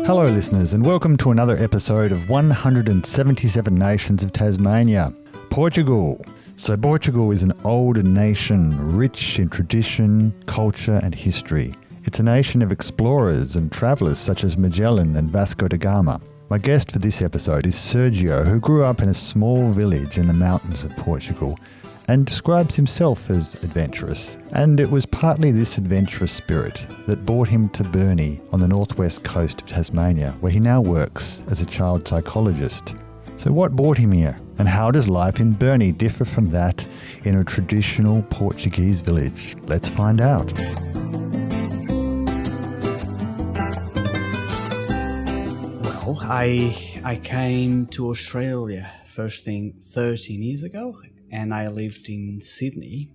Hello listeners and welcome to another episode of 177 Nations of Tasmania, Portugal. So Portugal is an old nation rich in tradition, culture and history. It's a nation of explorers and travellers such as Magellan and Vasco da Gama. My guest for this episode is Sergio, who grew up in a small village in the mountains of Portugal and describes himself as adventurous. And it was partly this adventurous spirit that brought him to Burnie on the northwest coast of Tasmania, where he now works as a child psychologist. So what brought him here? And how does life in Burnie differ from that in a traditional Portuguese village? Let's find out. Well, I came to Australia first thing 13 years ago, and I lived in Sydney,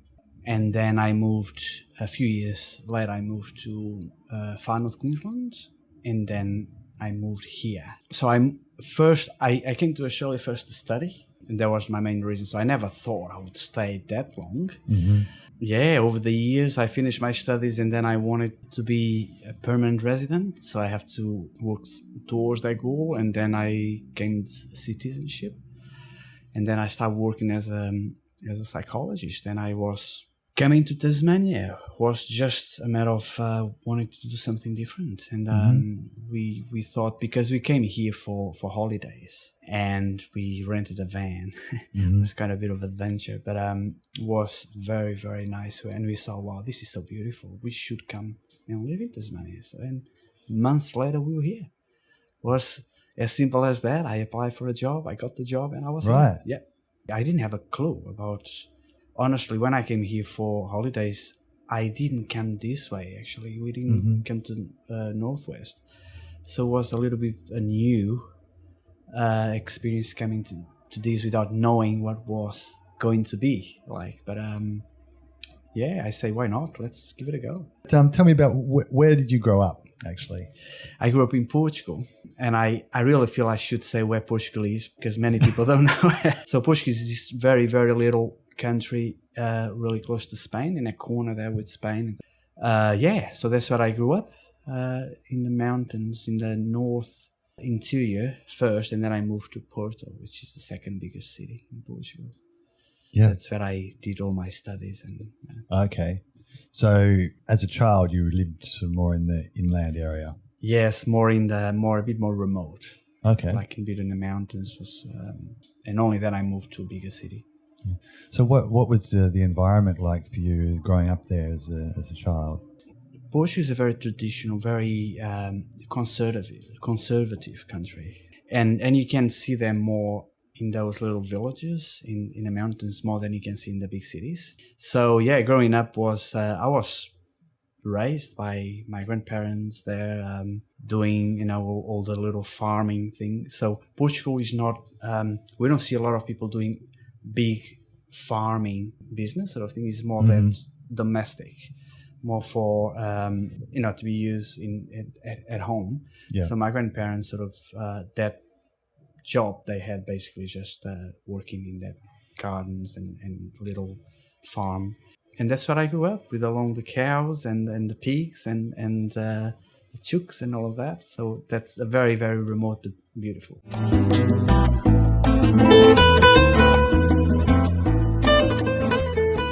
and then I moved a few years later. I moved to far North Queensland, and then I moved here. So I came to Australia first to study, and that was my main reason. So I never thought I would stay that long. Mm-hmm. Yeah, over the years I finished my studies, and then I wanted to be a permanent resident, so I have to work towards that goal, and then I gained citizenship. And then I started working as a psychologist, and I was coming to Tasmania. It was just a matter of wanting to do something different. And we thought, because we came here for holidays, and we rented a van. It was kind of a bit of adventure, but it was very, very nice. And we saw, wow, this is so beautiful. We should come and live in Tasmania. So, and months later, we were here. It was as simple as that. I applied for a job, I got the job, and I was right. Here. Yeah, I didn't have a clue about. Honestly, when I came here for holidays, I didn't come this way. Actually, we didn't come to Northwest, so it was a little bit a new experience coming to this without knowing what was going to be like. But yeah, I say, why not? Let's give it a go. Tell me about where did you grow up? Actually, I grew up in Portugal, and I really feel I should say where Portugal is, because many people don't know. So Portugal is this very, very little country, really close to Spain, in a corner there with Spain. So that's where I grew up, in the mountains in the north interior first, and then I moved to Porto, which is the second biggest city in Portugal. Yeah, that's where I did all my studies. And okay, so as a child, you lived more in the inland area. Yes, a bit more remote. Okay, like in between the mountains was, and only then I moved to a bigger city. Yeah. So what was the environment like for you growing up there as a child? Portugal is a very traditional, very conservative country, and you can see them more in those little villages in the mountains more than you can see in the big cities. So yeah, growing up was I was raised by my grandparents there, doing all the little farming things. So Portugal is not we don't see a lot of people doing big farming business sort of thing. Is more than domestic, more for to be used at home. Yeah. So my grandparents sort of that job they had basically just working in that gardens and little farm, and that's what I grew up with, along the cows and the pigs and the chooks and all of that. So that's a very, very remote but beautiful.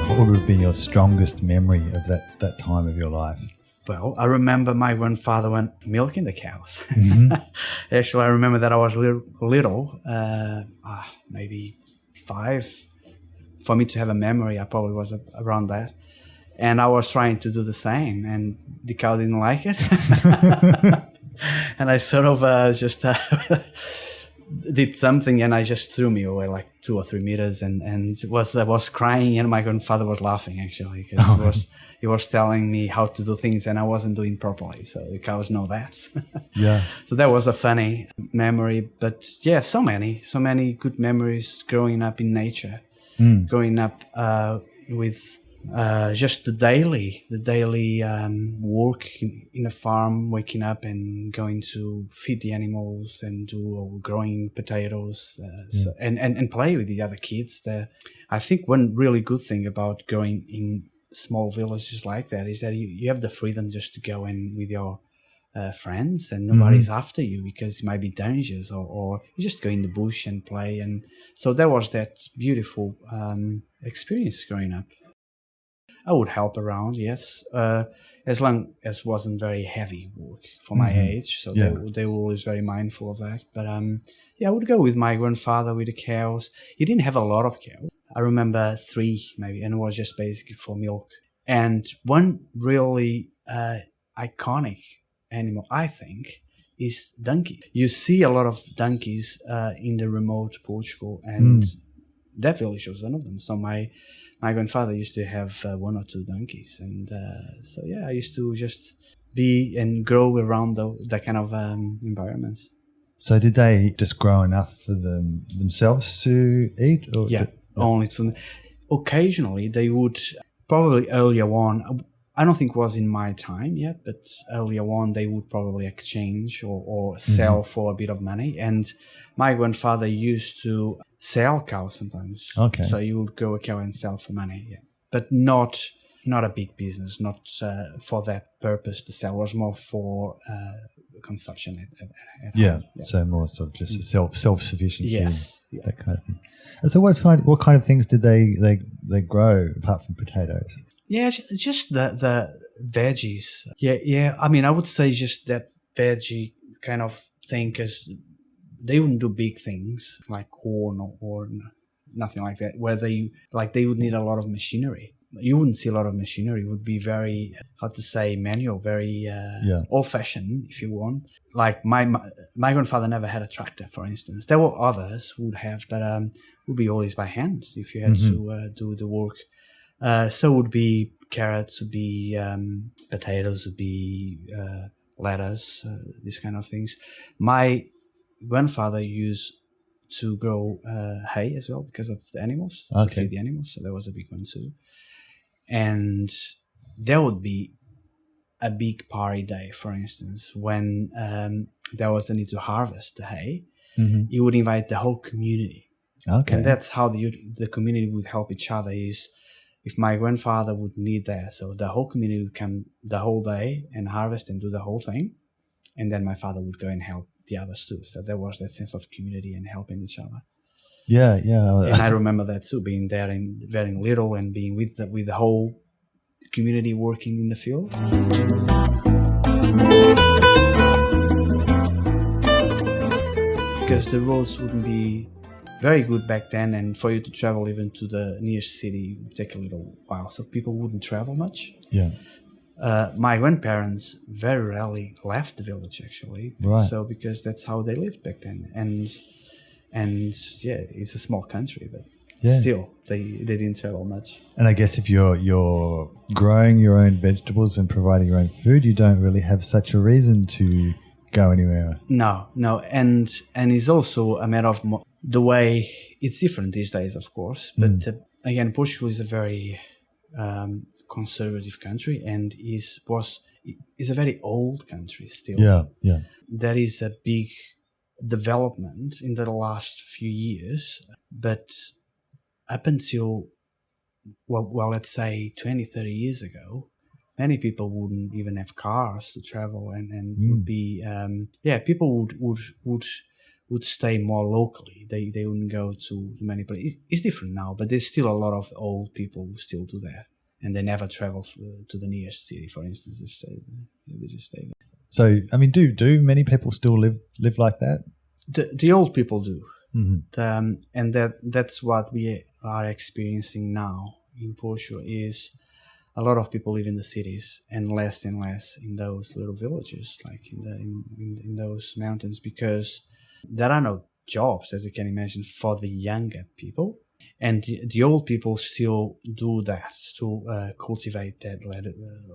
What would have been your strongest memory of that time of your life? Well, I remember my grandfather went milking the cows. Mm-hmm. Actually, I remember that I was little, maybe 5. For me to have a memory, I probably was around that. And I was trying to do the same, and the cow didn't like it. And I sort of just did something, and I just threw me away like 2 or 3 meters, and I was crying, and my grandfather was laughing actually, because he was telling me how to do things, and I wasn't doing properly. So the cows know that. Yeah. So that was a funny memory, but yeah, so many good memories growing up in nature, growing up with just the daily work in a farm, waking up and going to feed the animals and growing potatoes, and play with the other kids. I think one really good thing about growing in small villages like that is that you have the freedom just to go in with your friends, and nobody's after you because it might be dangerous, or you just go in the bush and play. And so there was that beautiful experience growing up. I would help around, yes, as long as wasn't very heavy work for my age. So they were always very mindful of that. But I would go with my grandfather with the cows. He didn't have a lot of cows. I remember 3 maybe, and it was just basically for milk. And one really iconic animal, I think, is donkey. You see a lot of donkeys in the remote Portugal, and that village was one of them. So my grandfather used to have 1 or 2 donkeys, and I used to just be and grow around that kind of environments. So did they just grow enough for themselves to eat? Or only for occasionally they would, probably earlier on. I don't think it was in my time yet, but earlier on they would probably exchange or sell for a bit of money. And my grandfather used to sell cows sometimes. Okay. So you would grow a cow and sell for money, but not a big business, not for that purpose to sell. It was more for consumption at home. So more sort of just self-sufficiency. Yes. That kind of thing. And so what kind of things did they grow apart from potatoes? Yeah, just the veggies. Yeah. I mean, I would say just that veggie kind of thing, because they wouldn't do big things like corn or nothing like that, where they would need a lot of machinery. You wouldn't see a lot of machinery. It would be very, manual, very old-fashioned, if you want. Like my grandfather never had a tractor, for instance. There were others who would have, but would be always by hand if you had to do the work. So it would be carrots, would be potatoes, would be lettuce, these kind of things. My grandfather used to grow hay as well because of the animals, to feed the animals. So that was a big one too. And there would be a big party day, for instance, when there was a need to harvest the hay. He would invite the whole community. Okay. And that's how the community would help each other, is if my grandfather would need that. So the whole community would come the whole day and harvest and do the whole thing. And then my father would go and help the others too. So there was that sense of community and helping each other. Yeah. And I remember that too, being there in very little and being with the whole community working in the field. Because the roads wouldn't be very good back then, and for you to travel even to the nearest city would take a little while, so people wouldn't travel much. My grandparents very rarely left the village, actually. Right. So because that's how they lived back then, and it's a small country, but still they didn't travel much. And I guess if you're growing your own vegetables and providing your own food, you don't really have such a reason to go anywhere. No, and it's also a matter of the way it's different these days, of course. But again, Portugal is a very conservative country, and is a very old country still. Yeah. There is a big development in the last few years, but up until let's say 20, 30 years ago, many people wouldn't even have cars to travel, and would be people would stay more locally. They wouldn't go to many places. It's different now, but there's still a lot of old people who still do that, and they never travel to the nearest city, for instance. They just stay there. So, I mean, do many people still live like that? The old people do. And that's what we are experiencing now in Portugal, is a lot of people live in the cities and less in those little villages, like in those mountains, because there are no jobs, as you can imagine, for the younger people. And the old people still do that, to cultivate that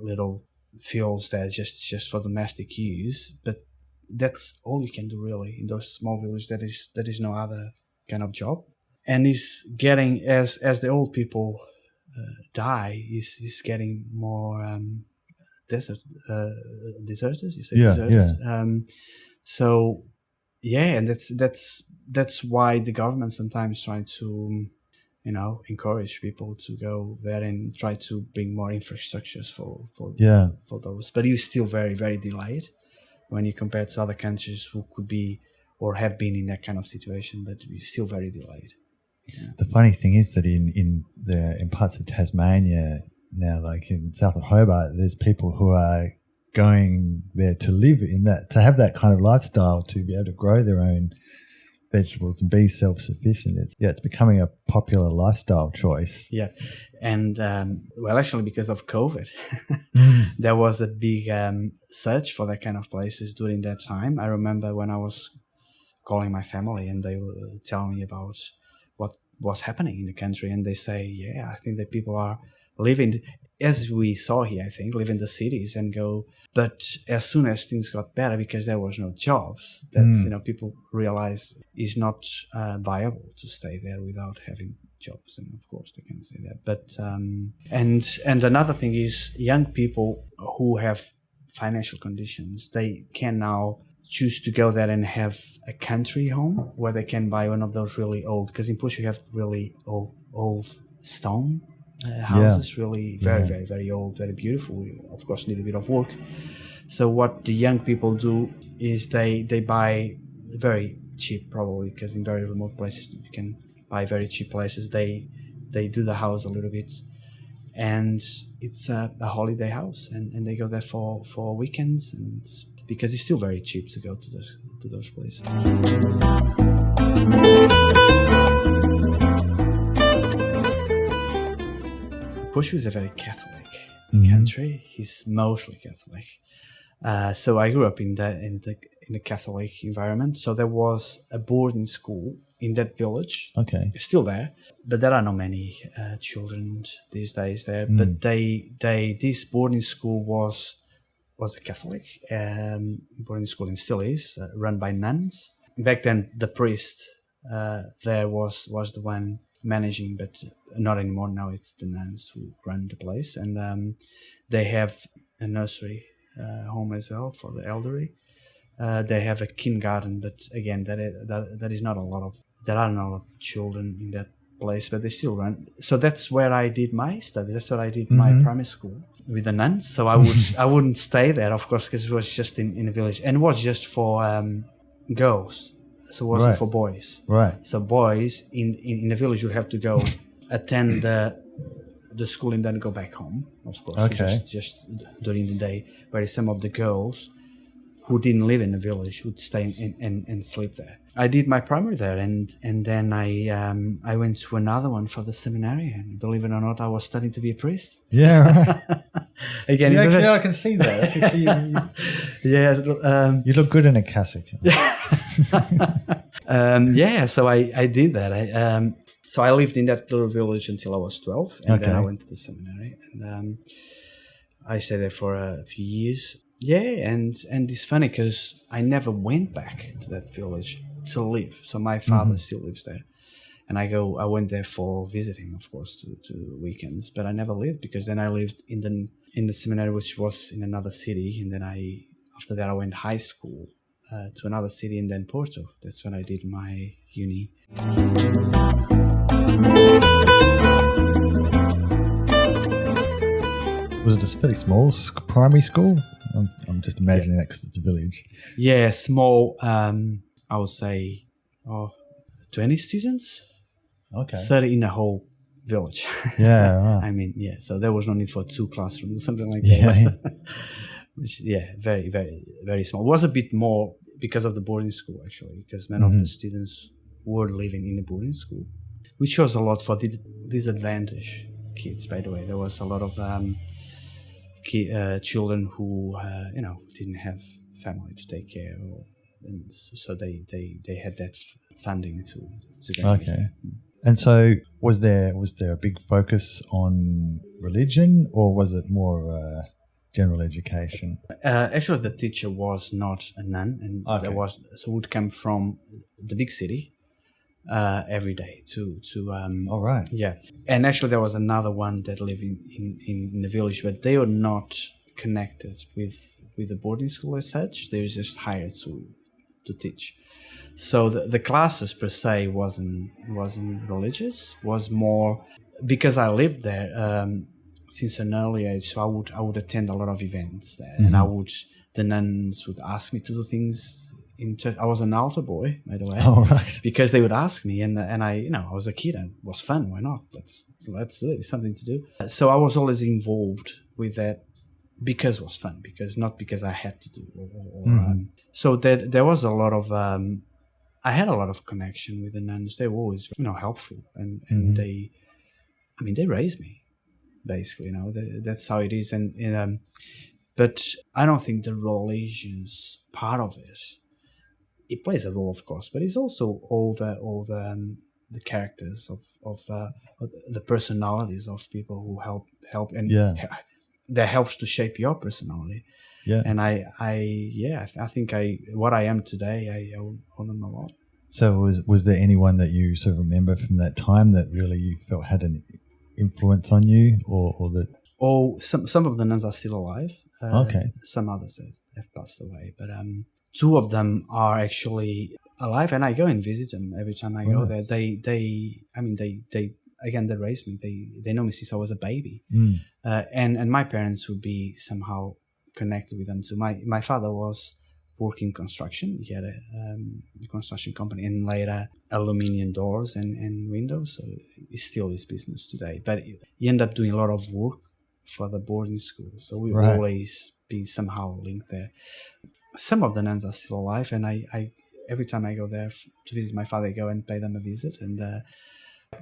little fields that just for domestic use. But that's all you can do really in those small villages. That is no other kind of job. And it's getting, as the old people die, is getting more deserted. You say deserted. Yeah. So yeah, and that's why the government sometimes trying to encourage people to go there and try to bring more infrastructures for those. But it's still very, very delayed. when you compare to other countries who could be or have been in that kind of situation, but we're still very delayed. The funny thing is that in parts of Tasmania now, like in south of Hobart, there's people who are going there to live in that, to have that kind of lifestyle, to be able to grow their own vegetables and be self-sufficient. It's becoming a popular lifestyle choice. Yeah. And, well, actually, because of COVID, there was a big search for that kind of places during that time. I remember when I was calling my family and they were telling me about what was happening in the country. And they say, yeah, I think that people are living, as we saw here, I think, live in the cities and go. But as soon as things got better, because there was no jobs, that people realized it's not viable to stay there without having jobs. And of course, they can say that. But and another thing is, young people who have financial conditions, they can now choose to go there and have a country home where they can buy one of those really old. Because in Portugal, you have really old stone houses, really very, very, very old, very beautiful. We, of course, need a bit of work. So what the young people do is they buy very cheap, probably, because in very remote places you can buy very cheap places. They do the house a little bit, and it's a holiday house, and they go there for weekends, and because it's still very cheap to go to those places. Portugal is a very Catholic country. It's mostly Catholic. So I grew up in the Catholic environment. So there was a boarding school in that village. Okay, it's still there, but there are not many children these days there. But this boarding school was a Catholic boarding school, and still is, run by nuns. Back then, the priest there was the one managing, but not anymore. Now it's the nuns who run the place, and they have a nursery home as well for the elderly. They have a kindergarten, but again, that is not a lot of. There are not a lot of children in that place, but they still run. So that's where I did my studies. That's where I did my primary school with the nuns. So I wouldn't stay there, of course, because it was just in a village, and it was just for girls. So it wasn't for boys. Right. So boys in the village would have to go attend the school and then go back home, of course. Okay. Just during the day, whereas some of the girls who didn't live in the village would stay and sleep there. I did my primary there, and then I went to another one for the seminary, and believe it or not, I was studying to be a priest. Yeah, right. Again, actually, I can see that. I can see you. Yeah, you look good in a cassock. So I did that. So I lived in that little village until I was 12, and then I went to the seminary, and I stayed there for a few years. Yeah, and it's funny because I never went back to that village to live. So my father still lives there, and I went there for visiting, of course, to weekends. But I never lived, because then I lived in the seminary, which was in another city, and then after that I went high school to another city, and then Porto. That's when I did my uni. Was it a fairly small primary school? I'm just imagining that because it's a village. Yeah, small. I would say 20 students. Okay. 30 in the whole village. Yeah, right. I mean, yeah. So there was no need for 2 classrooms or something like Yeah. that. Which, very, very, very small. It was a bit more because of the boarding school, actually, because many of the students were living in the boarding school, which shows a lot for the disadvantaged kids, by the way. There was a lot of children who, didn't have family to take care of, and so they had that funding to go. Okay. And so was there a big focus on religion, or was it more general education? Actually, the teacher was not a nun, and would come from the big city every day to all right. Yeah. And actually there was another one that lived in the village, but they were not connected with the boarding school as such. They were just hired to teach. So the classes per se wasn't religious, was more because I lived there since an early age. So I would attend a lot of events there, and I would the nuns would ask me to do things in church. I was an altar boy, by the way. Oh, right. Because they would ask me, and I, I was a kid and it was fun. Why not? Let's do it. It's something to do. So I was always involved with that because it was fun, not because I had to do. So there was a lot of. I had a lot of connection with the nuns. They were always, helpful, and they raised me, basically. That's how it is, and but I don't think the religious part of it plays a role, of course, but it's also all the characters of the personalities of people who help and that helps to shape your personality. Yeah. And I think what I am today, I owe them a lot. So was there anyone that you sort of remember from that time that really you felt had an influence on you, or that? Oh, some of the nuns are still alive. Okay. Some others have passed away, but two of them are actually alive, and I go and visit them every time I go there. They raised me. They know me since I was a baby, and my parents would be somehow connected with them too. My father was working construction. He had a construction company, and later aluminium doors and windows. So it's still his business today. But he ended up doing a lot of work for the boarding school. So we've always been somehow linked there. Some of the nuns are still alive, and I every time I go there to visit my father, I go and pay them a visit, and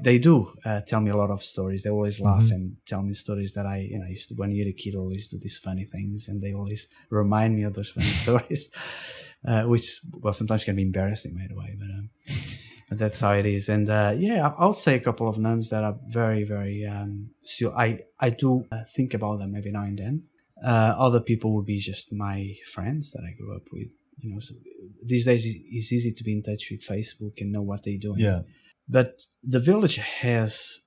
they do tell me a lot of stories. They always laugh and tell me stories that I used to, when you're a kid, always do these funny things, and they always remind me of those funny stories, which sometimes can be embarrassing, by the way, but that's how it is. And I'll say a couple of nuns that are very, very still. I do think about them every now and then. Other people would be just my friends that I grew up with. So these days it's easy to be in touch with Facebook and know what they're doing. Yeah. But the village has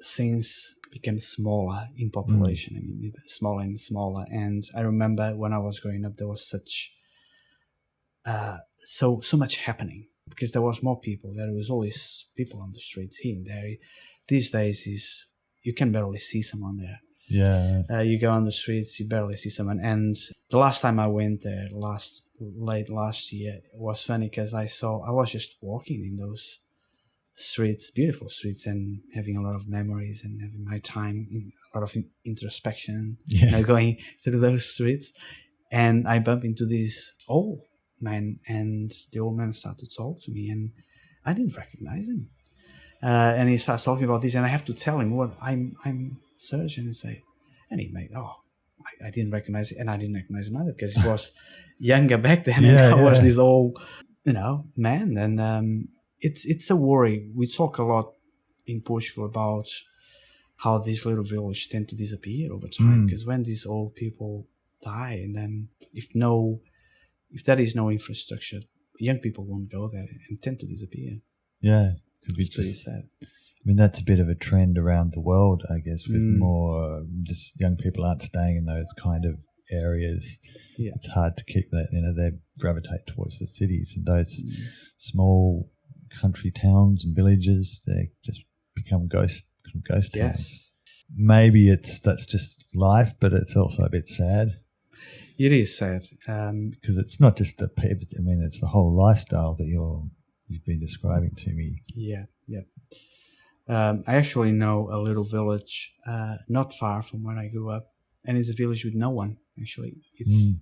since become smaller in population. I mean, smaller and smaller. And I remember when I was growing up, there was such so much happening because there was more people. There was always people on the streets here and there. These days you can barely see someone there. Yeah. You go on the streets, you barely see someone. And the last time I went there, late last year, it was funny because I was just walking in those streets, beautiful streets, and having a lot of memories and having my time, a lot of introspection, going through those streets. And I bumped into this old man, and the old man started to talk to me, and I didn't recognize him. And he starts talking about this, and I have to tell him, "What I'm Sergio," and he made, I didn't recognize it, and I didn't recognize him either because he was younger back then, and I was this old, man. And it's a worry. We talk a lot in Portugal about how these little villages tend to disappear over time because when these old people die, and then if there is no infrastructure, young people won't go there and tend to disappear. Yeah, could be it's pretty sad. I mean, that's a bit of a trend around the world, I guess, with more just young people aren't staying in those kind of areas. Yeah. It's hard to keep that, they gravitate towards the cities, and those small country towns and villages, they just become ghost towns. Yes. Maybe that's just life, but it's also a bit sad. It is sad. Because it's not just the people, it's the whole lifestyle that you've been describing to me. Yeah. I actually know a little village not far from where I grew up, and it's a village with no one, actually.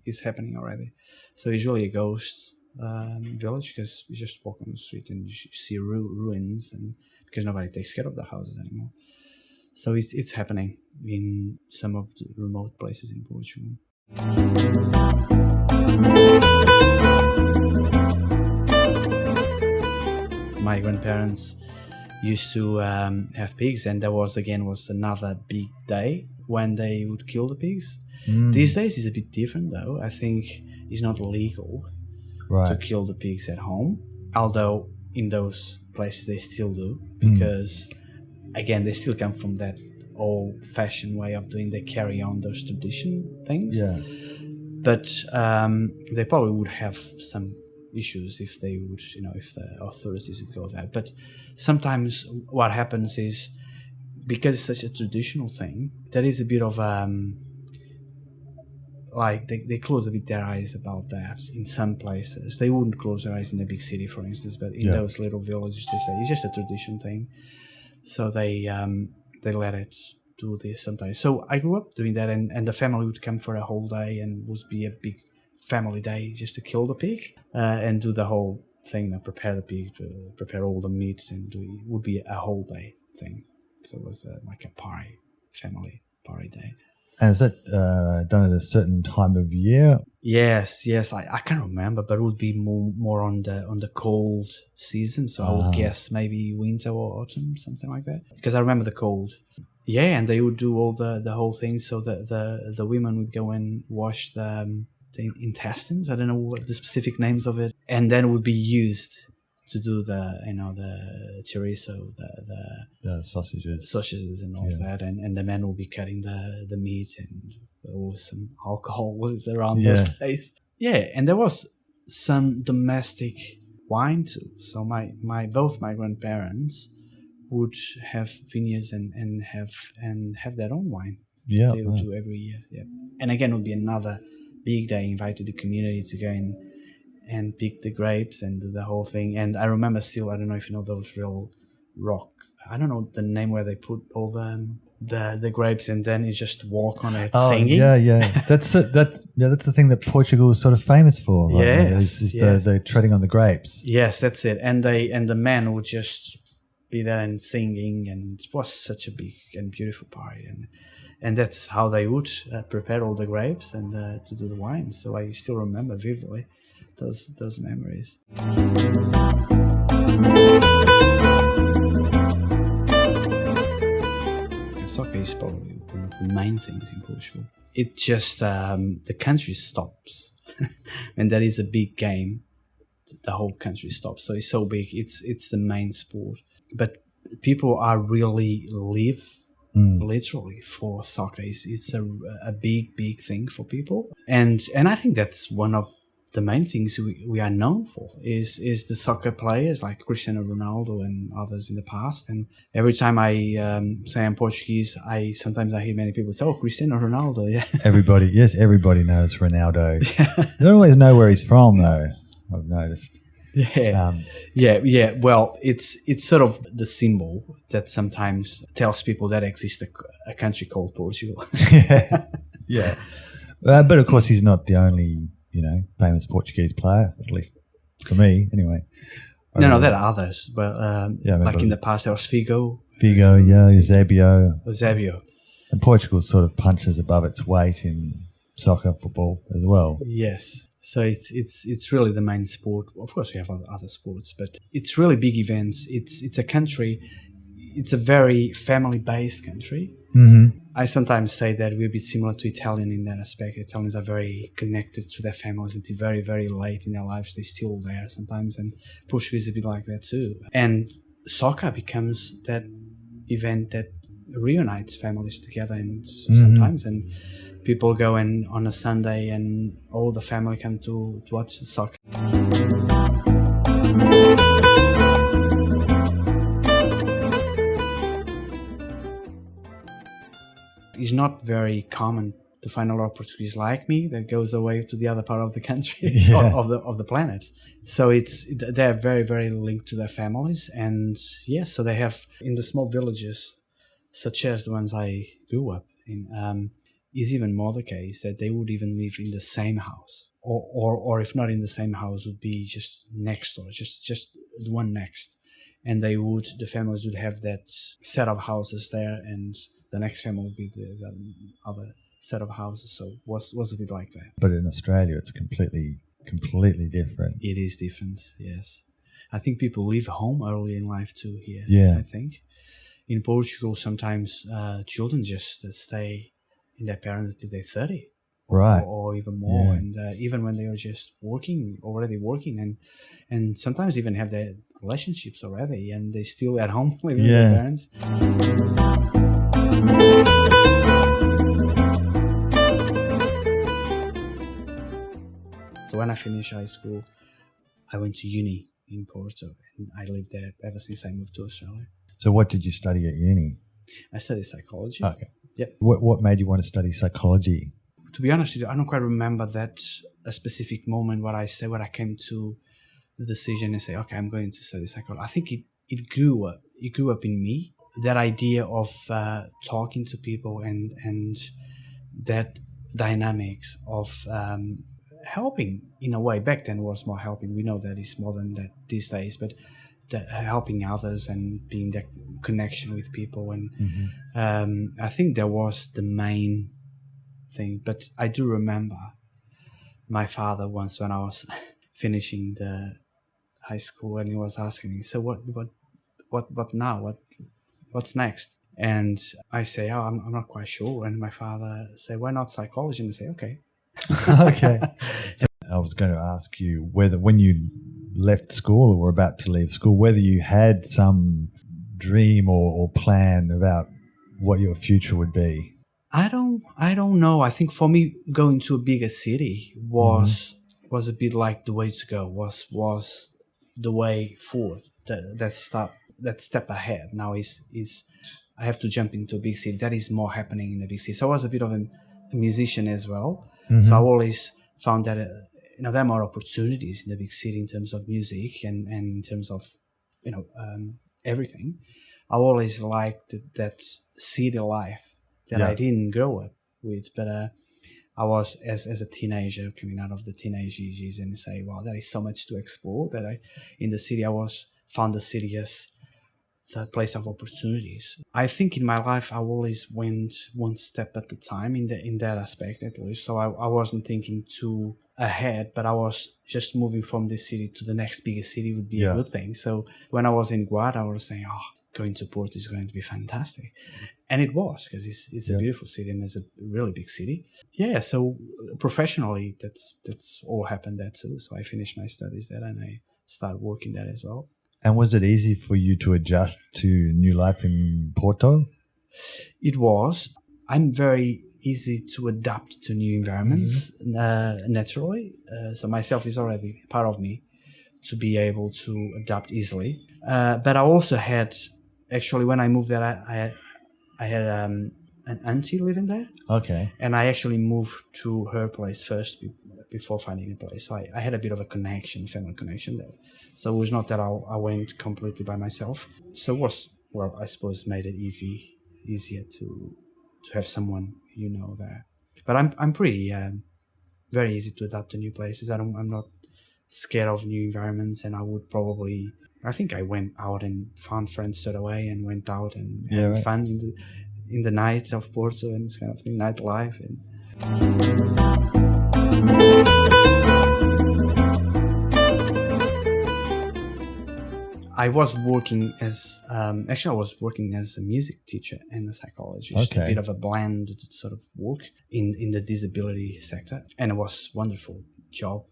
It's happening already. So it's really a ghost village because you just walk on the street and you see ruins, and because nobody takes care of the houses anymore. So it's happening in some of the remote places in Portugal. My grandparents used to have pigs, and there was another big day when they would kill the pigs. These days it's a bit different though. I think it's not legal to kill the pigs at home, although in those places they still do, because again they still come from that old-fashioned way of doing. They carry on those tradition things, but they probably would have some issues if they would, if the authorities would go there. But sometimes what happens is, because it's such a traditional thing, there is a bit of like they close a bit their eyes about that in some places. They wouldn't close their eyes in a big city, for instance, but in those little villages, they say it's just a tradition thing. So they let it do this sometimes. So I grew up doing that, and the family would come for a whole day, and would be a big family day just to kill the pig and do the whole thing, prepare the pig, prepare all the meats, and it would be a whole day thing. So it was like a family party day. And is that done at a certain time of year? Yes. I can't remember, but it would be more on the cold season. So I would guess maybe winter or autumn, something like that. Because I remember the cold. Yeah, and they would do all the whole thing. So the women would go and wash the intestines. I don't know what the specific names of it, and then it would be used to do the chorizo, the sausages and all that, and the men will be cutting the meat, and there was some alcohol was around those days. Yeah, and there was some domestic wine too. So both my grandparents would have vineyards and have their own wine. Yeah, they would do every year. Yeah, and again, it would be another big day. Invited the community to go in and pick the grapes and do the whole thing. And I remember still, I don't know if you know those real rock, I don't know the name where they put all the grapes and then you just walk on it singing. That's the thing that Portugal is sort of famous for. Right? Yes, the treading on the grapes. Yes, that's it. And the men would just be there and singing, and it was such a big and beautiful party. And that's how they would prepare all the grapes and to do the wine. So I still remember vividly those memories. Soccer is probably one of the main things in Portugal. It just the country stops, and that is a big game. The whole country stops. So it's so big. It's the main sport, but people are really live literally for soccer. It's a big thing for people, and I think that's one of the main things we are known for is the soccer players like Cristiano Ronaldo and others in the past. And every time I say I'm Portuguese, sometimes I hear many people say, "Oh, Cristiano Ronaldo." Yeah, everybody knows Ronaldo. They don't always know where he's from, though. I've noticed. Yeah. Well, it's sort of the symbol that sometimes tells people that exists a country called Portugal. Yeah. But of course, he's not the only famous Portuguese player, at least for me, anyway. No, there are others, but like in the past, there was Figo, Eusebio. And Portugal sort of punches above its weight in soccer, football as well. Yes. So it's really the main sport. Of course, we have other sports, but it's really big events. It's a country. It's a very family-based country. Mm-hmm. I sometimes say that we're a bit similar to Italian in that aspect. Italians are very connected to their families until very, very late in their lives. They're still there sometimes, and Portugal is a bit like that too. And soccer becomes that event that reunites families together, and sometimes and people go in on a Sunday and all the family come to watch the soccer. It's not very common to find a lot of Portuguese like me that goes away to the other part of the country of the planet. So they're very, very linked to their families, and so they have in the small villages, such as the ones I grew up in. Is even more the case that they would even live in the same house, or if not in the same house, would be just next door, just the one next, and the families would have that set of houses there, and the next family would be the other set of houses. So was a bit like that. But in Australia, it's completely different. It is different, yes. I think people leave home early in life too here. Yeah, I think in Portugal sometimes children just stay in their parents until they're 30, right, or even more, and even when they are just already working, and sometimes even have their relationships already, and they're still at home living with their parents. So when I finished high school, I went to uni in Porto, and I lived there ever since I moved to Australia. So what did you study at uni? I studied psychology. Okay. Yep. What made you want to study psychology? to be honest with you, I don't quite remember that a specific moment where I came to the decision and say, okay, I'm going to study psychology. I think it grew up in me, that idea of talking to people and that dynamics of helping in a way. Back then was more helping. We know that it's more than that these days, but that helping others and being that connection with people. And I think that was the main thing. But I do remember my father once when I was finishing the high school, and he was asking me, so what now? What's next? And I say, oh, I'm not quite sure. And my father said, why not psychology? And I say, okay. Okay. So I was going to ask you whether when you left school or were about to leave school, whether you had some dream or plan about what your future would be. I don't know. I think for me, going to a bigger city was a bit like the way to go. Was the way forward. That step ahead. Now is I have to jump into a big city. That is more happening in the big city. So I was a bit of a musician as well. So I always found that there are more opportunities in the big city in terms of music and in terms of everything. I always liked that city life that I didn't grow up with, but I was as a teenager coming out of the teenage years and say, wow, there is so much to explore. That in the city found the city as the place of opportunities. I think in my life I always went one step at a time in that aspect, at least. So I wasn't thinking too ahead, but I was just moving from this city to the next biggest city would be a good thing. So when I was in Guarda, I was saying, going to Porto is going to be fantastic. And it was, because it's a beautiful city and it's a really big city. Yeah, so professionally, that's all happened there too. So I finished my studies there and I started working there as well. And was it easy for you to adjust to new life in Porto? It was. I'm very easy to adapt to new environments naturally. So myself is already part of me to be able to adapt easily. But I also had, actually, when I moved there, I had an auntie living there. Okay. And I actually moved to her place first before finding a place. So I had a bit of a family connection there. So it was not that I went completely by myself. So it was, well, I suppose made it easier to have someone there. But I'm pretty very easy to adapt to new places. I'm not scared of new environments, and I think I went out and found friends straight away and went out and had fun in the night of Porto and this kind of thing, nightlife. I was working as a music teacher and a psychologist. Okay. A bit of a blended sort of work in the disability sector, and it was wonderful job.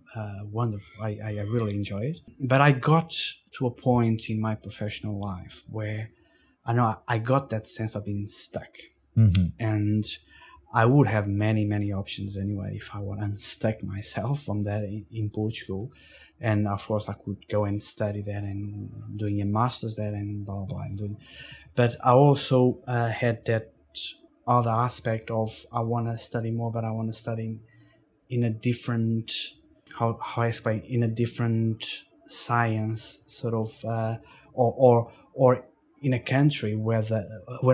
Wonderful. I really enjoy it. But I got to a point in my professional life where I know I got that sense of being stuck, and I would have many options anyway if I would unstuck myself from that in Portugal. And of course I could go and study that and doing a master's there and blah blah blah. But I also had that other aspect of I want to study more, but I want to study in a different how I explain, in a different science sort of or in a country where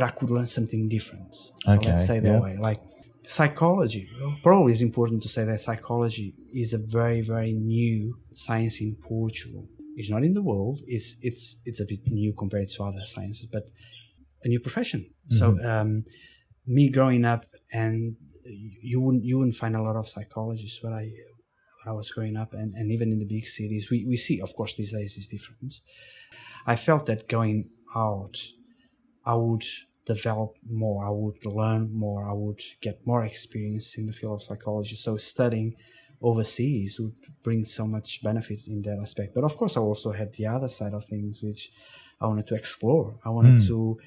I could learn something different. So let's say that way. Like psychology, probably is important to say that psychology is a very, very new science in Portugal. It's not in the world. It's a bit new compared to other sciences, but a new profession. So me growing up, and you wouldn't find a lot of psychologists when I was growing up, and even in the big cities, we see, of course, these days is different. I felt that going out, I would develop more, I would learn more, I would get more experience in the field of psychology. So studying overseas would bring so much benefit in that aspect. But of course, I also had the other side of things, which I wanted to explore. I wanted to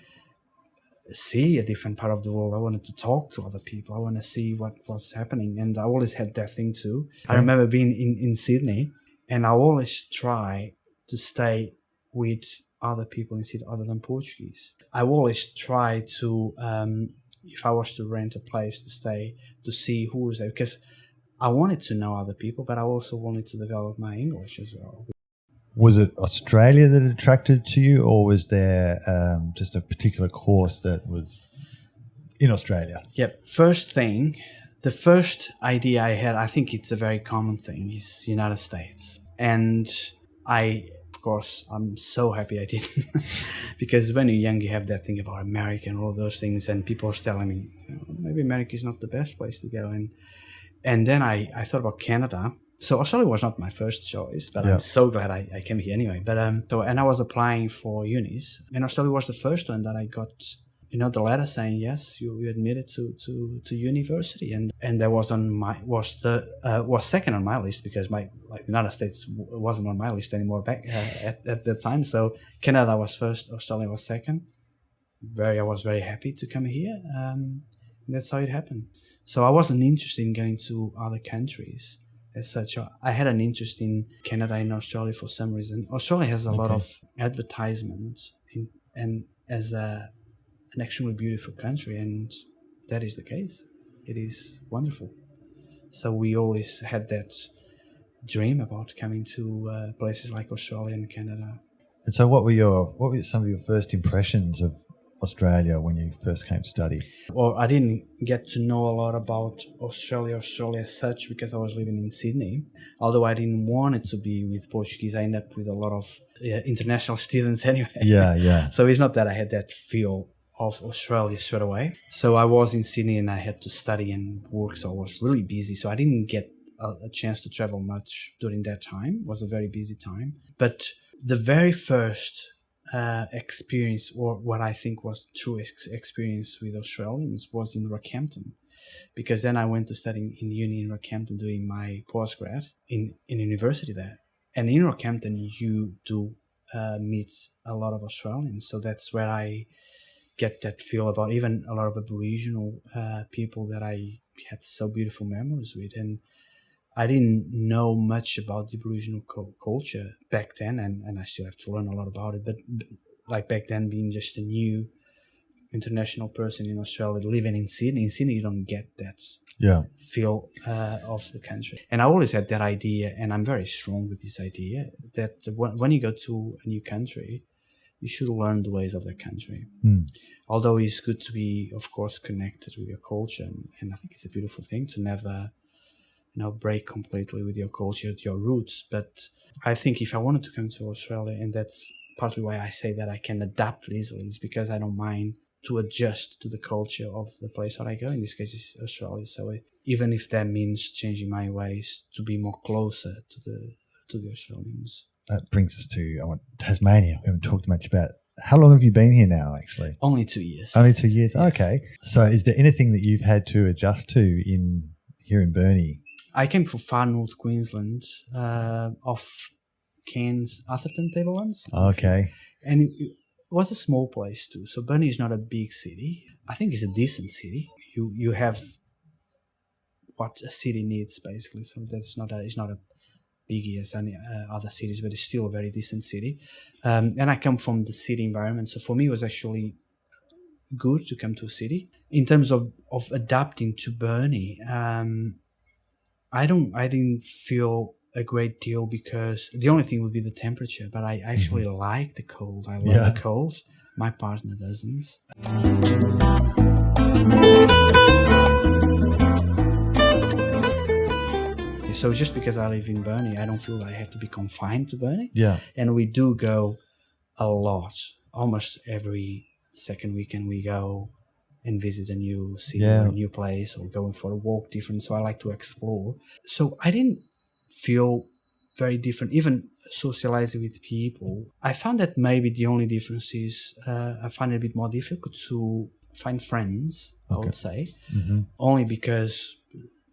see a different part of the world. I wanted to talk to other people. I want to see what was happening. And I always had that thing too. I remember being in Sydney, and I always try to stay with other people in Sydney other than Portuguese. I always try to if I was to rent a place to stay, to see who was there, because I wanted to know other people, but I also wanted to develop my English as well. Was it Australia that attracted to you, or was there just a particular course that was in Australia? Yep. The first idea I had, I think it's a very common thing, is United States. And of course, I'm so happy I didn't. Because when you're young, you have that thing about America and all those things. And people are telling me, maybe America is not the best place to go. And then I thought about Canada. So Australia was not my first choice, but I'm so glad I came here anyway. But and I was applying for unis, and Australia was the first one that I got, the letter saying yes, you admitted to university, and that was was second on my list, because United States wasn't on my list anymore back at that time. So Canada was first, Australia was second. I was very happy to come here. That's how it happened. So I wasn't interested in going to other countries as such. I had an interest in Canada and Australia for some reason. Australia has a lot of advertisement and as an extremely beautiful country, and that is the case. It is wonderful. So we always had that dream about coming to places like Australia and Canada. And so what were some of your first impressions of Australia when you first came to study? Well, I didn't get to know a lot about Australia as such, because I was living in Sydney. Although I didn't want it to be with Portuguese, I ended up with a lot of international students anyway. Yeah. So it's not that I had that feel of Australia straight away. So I was in Sydney and I had to study and work, so I was really busy. So I didn't get a chance to travel much during that time. It was a very busy time. But the very first experience, or what I think was true experience with Australians, was in Rockhampton, because then I went to study in uni in Rockhampton, doing my postgrad in university there. And in Rockhampton, you do meet a lot of Australians, so that's where I get that feel about even a lot of Aboriginal people that I had so beautiful memories with. And I didn't know much about the Aboriginal culture back then, and I still have to learn a lot about it. But like back then, being just a new international person in Australia, living in Sydney, you don't get that feel of the country. And I always had that idea, and I'm very strong with this idea, that when you go to a new country, you should learn the ways of that country. Although it's good to be, of course, connected with your culture, and I think it's a beautiful thing to never break completely with your culture, your roots. But I think if I wanted to come to Australia, and that's partly why I say that I can adapt easily, is because I don't mind to adjust to the culture of the place where I go. In this case, it's Australia. So even if that means changing my ways to be more closer to the Australians. That brings us to Tasmania. We haven't talked much about. How long have you been here now, actually? Only 2 years. Only 2 years? Yes. Okay. So is there anything that you've had to adjust to here in Burnie? I came from far North Queensland, off Cairns, Atherton, Tablelands. Okay. And it was a small place too. So Burnie is not a big city. I think it's a decent city. You have what a city needs, basically. So it's not a biggie as any other cities, but it's still a very decent city. And I come from the city environment. So for me, it was actually good to come to a city. In terms of adapting to Burnie, I didn't feel a great deal, because the only thing would be the temperature, but I actually like the cold. I love the cold. My partner doesn't. So just because I live in Burnie, I don't feel that I have to be confined to Burnie. Yeah. And we do go a lot. Almost every second weekend we go and visit a new city or a new place, or going for a walk different. So I like to explore. So I didn't feel very different, even socializing with people. I found that maybe the only difference is I find it a bit more difficult to find friends, I would say. Only because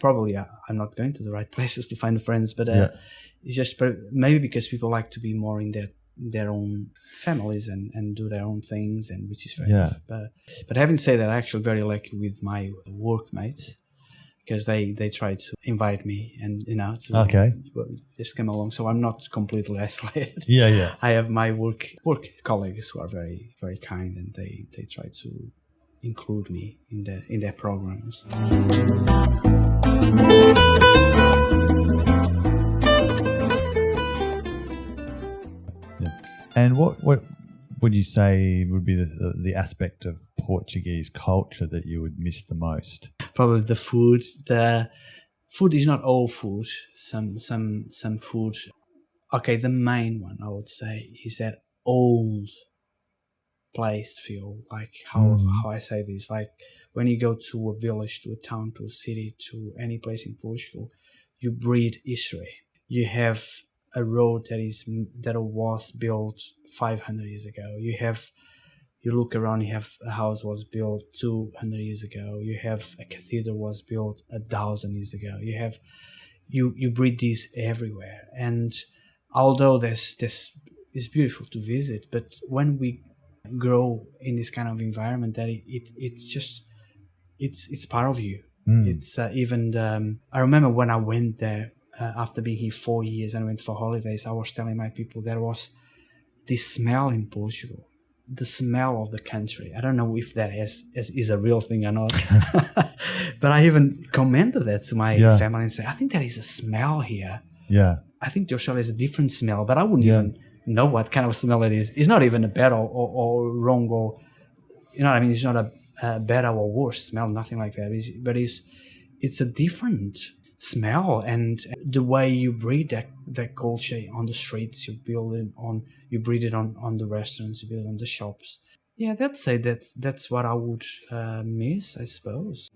probably I'm not going to the right places to find friends, but it's just maybe because people like to be more in their own families and do their own things, and which is fair enough. But having said that, I'm actually very lucky with my workmates, because they try to invite me and to just come along. So I'm not completely isolated. Yeah. I have my work colleagues who are very, very kind, and they try to include me in their programs. And what would you say would be the aspect of Portuguese culture that you would miss the most? Probably the food. The food is not all food. Some food. Okay, the main one I would say is that old place feel, like how I say this, like when you go to a village, to a town, to a city, to any place in Portugal, you breathe history. You have a road that was built 500 years ago. You look around, you have a house was built 200 years ago. You have a cathedral was built 1,000 years ago. You breathe this everywhere. And although it's beautiful to visit, but when we grow in this kind of environment, that it's part of you. It's I remember when I went there after being here 4 years and I went for holidays, I was telling my people there was this smell in Portugal, the smell of the country. I don't know if that is a real thing or not, but I even commented that to my family and said, I think there is a smell here. Yeah. I think the Australia is a different smell, but I wouldn't even know what kind of smell it is. It's not even a bad or wrong, or you know what I mean. It's not a better or worse smell, nothing like that. But it's a different smell, and the way you breathe that culture on the streets, you breathe it on the restaurants, you build it on the shops. Yeah, that's what I would miss, I suppose.